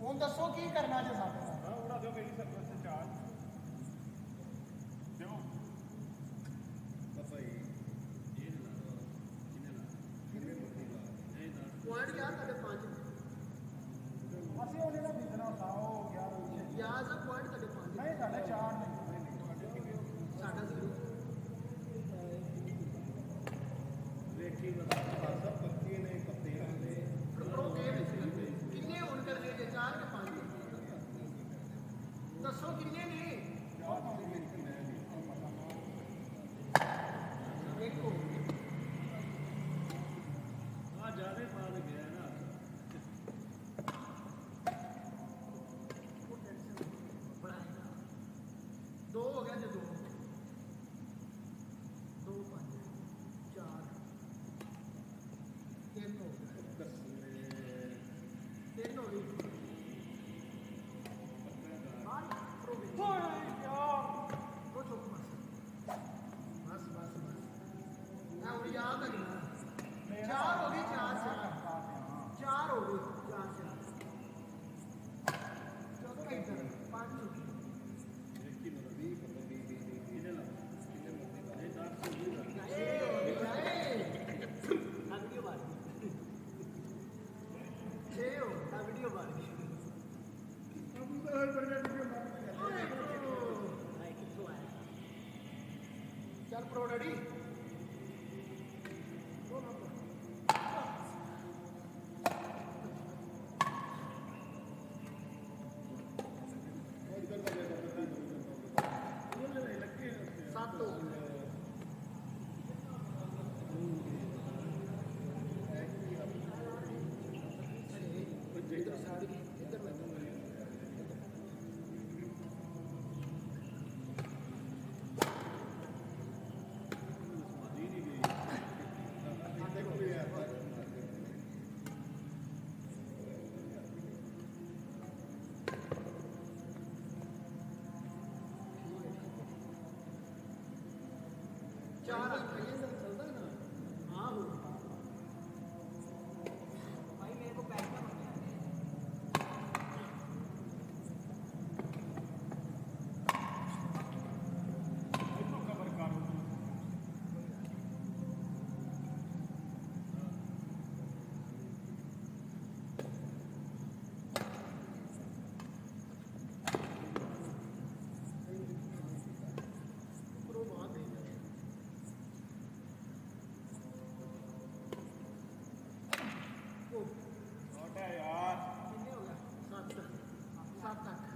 ਹੁਣ ਦੱਸੋ ਕੀ ਕਰਨਾ ਜੇ ਸਾਡੇ ਨਾਲ? ਹਾਂ ਉਹਨਾਂ ਦਿਓ ਮੇਰੀ ਸਰਵਿਸ ਚਾਰ ਦਿਓ ਭਾਈ ਪੁਆਇੰਟ ਯਾਰ ਤੁਹਾਡੇ 5 ਅਸੀਂ ਉਹਨੇ ਦਾ ਬਿਜ਼ਨਸ ਆ ਉਹ ਗਿਆ ਯਾਰ ਦਾ ਪੁਆਇੰਟ ਤੁਹਾਡੇ 5 ਨਹੀਂ ਸਾਡੇ 4 ਨੇ ਸਾਡਾ 0 ਵੇਖੀ ਬਤਾ ਸਭ ਪੱਕੇ ਨੇ ਪੱਤੇ ਆਉਂਦੇ ਪ੍ਰੋ ਗੇਮ ਕਿੰਨੇ ਹੋਣ ਕਰਨੇ ਜੇ 4 ਕਿ 5 ਦੱਸੋ ਕਿੰਨੇ ਨੇ ਦੇਖੋ ਆ ਜਿਆਦਾ ਮਾਰ ਗਿਆ ਨਾ दो हो गया जो 2 2 5 4 3 हो गया 3 हो गई वो चुप बस बस बस बस मैं और याद है 4 हो गई 4 हो गई 4 चौथा इधर 5 हो गई ਵੇਖੀ ਮਤਲਬ 20 ਪਤਾ 20 ਕਿਹਨੇ ਲਾ ਕਿਹਨੇ ਮਰਦੀ ਲਾ ਇਹ 10 ਤੋਂ ਦੂਰ वीडियो बार छे हो वीडियो बार चल प्रो रेडी सात हो चार चलता है ना हाँ हो भाई मेरे को पैक कर ਇੱਥੋਂ ਕਵਰ ਕਰੋ प्रो वहाँ दे ओ ਛੋਟਾ ਯਾਰ कितने हो गया 7 7 तक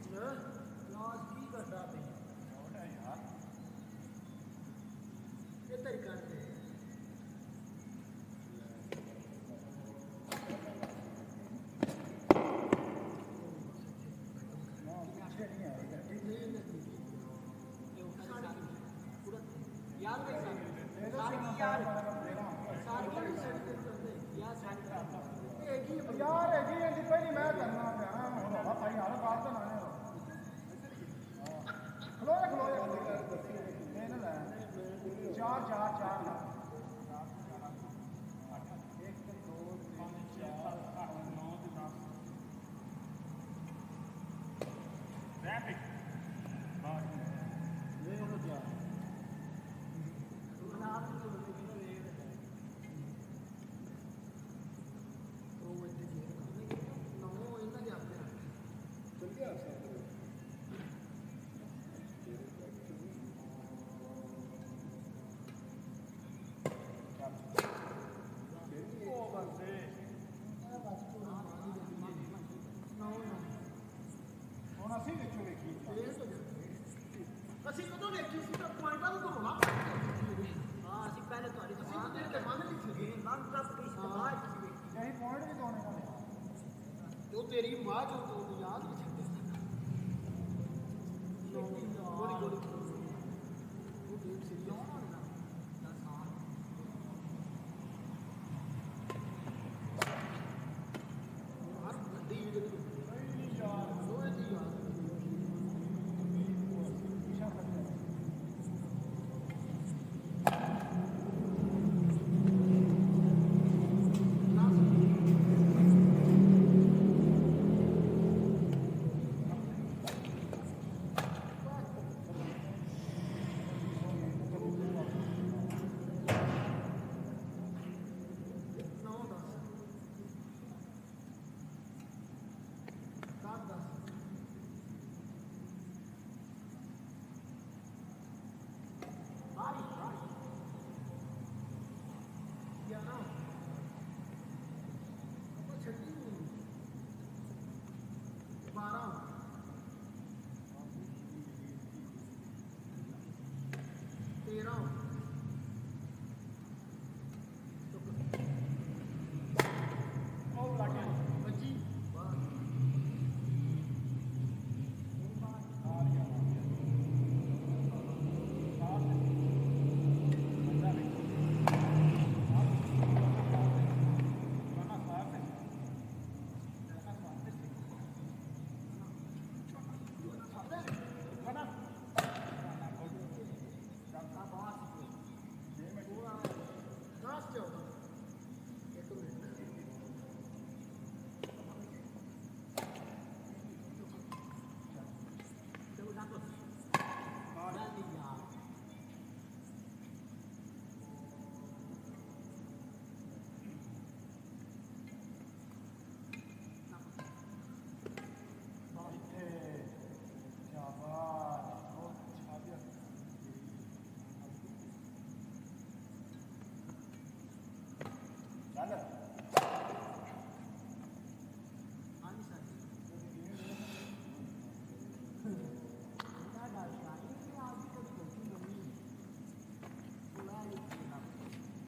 क्लास की करता पे ਛੋਟਾ ਯਾਰ ये तरीका है ਪਿੱਛੇ ਨਹੀਂ ਆਏਗਾ यार कैसा सारी यार सारी यार सारी एक ही ਯਾਰ ਹੈਗੀ ਇਹਦੀ ਪਹਿਲੀ ਮੈਂ ਕਰਨਾ ਪਿਆ ਹੁਣ ਬਾਬਾ ਭਾਈ ਹਾਲ ਬਾਤ ਤਾਂ ਨਾ ਖਲੋਏ ਇਹ ਨਾ ਲੈ 4 4 4 1 2 3 4 8 9 ਤੇ 10 ਰੈਪਿਡ ਬਾਹਰ ਇਹ ਉਹਨੂੰ ਜਾ नाम तो बोलते कि ना रेड तो वो इतने नमो इतना जाते हैं ਚੱਲ ਗਿਆ ਸਭ ਉਹ ਬੰਦੇ ਹੁਣ ਅਸੀਂ ਵਿੱਚੋਂ ਵੇਖੀ ਅਸੀਂ ਕਦੋਂ ਦੇਖੀ ਸੀ ਤਾਂ ਪੁਆਇੰਟਾਂ ਨੂੰ ਧੋਣਾ ਹਾਂ ਅਸੀਂ ਪਹਿਲੇ ਤੁਹਾਡੀ ਦੁਕਾਨ ਦੇ ਤੇ ਮੰਨ ਲਈ ਸੀ ਮੰਨ ਤੱਕ ਦੀ ਸਮਾਜ ਸੀ ਅਸੀਂ ਪੁਆਇੰਟ ਵੀ ਦੋਣੇ ਵਾਲੇ ਜੋ ਤੇਰੀ ਮਾਂ ਜੋ ਤੂੰ ਯਾਦ ਨਹੀਂ ਛੱਡੇ ਗੋਲੀ ਗੋਲੀ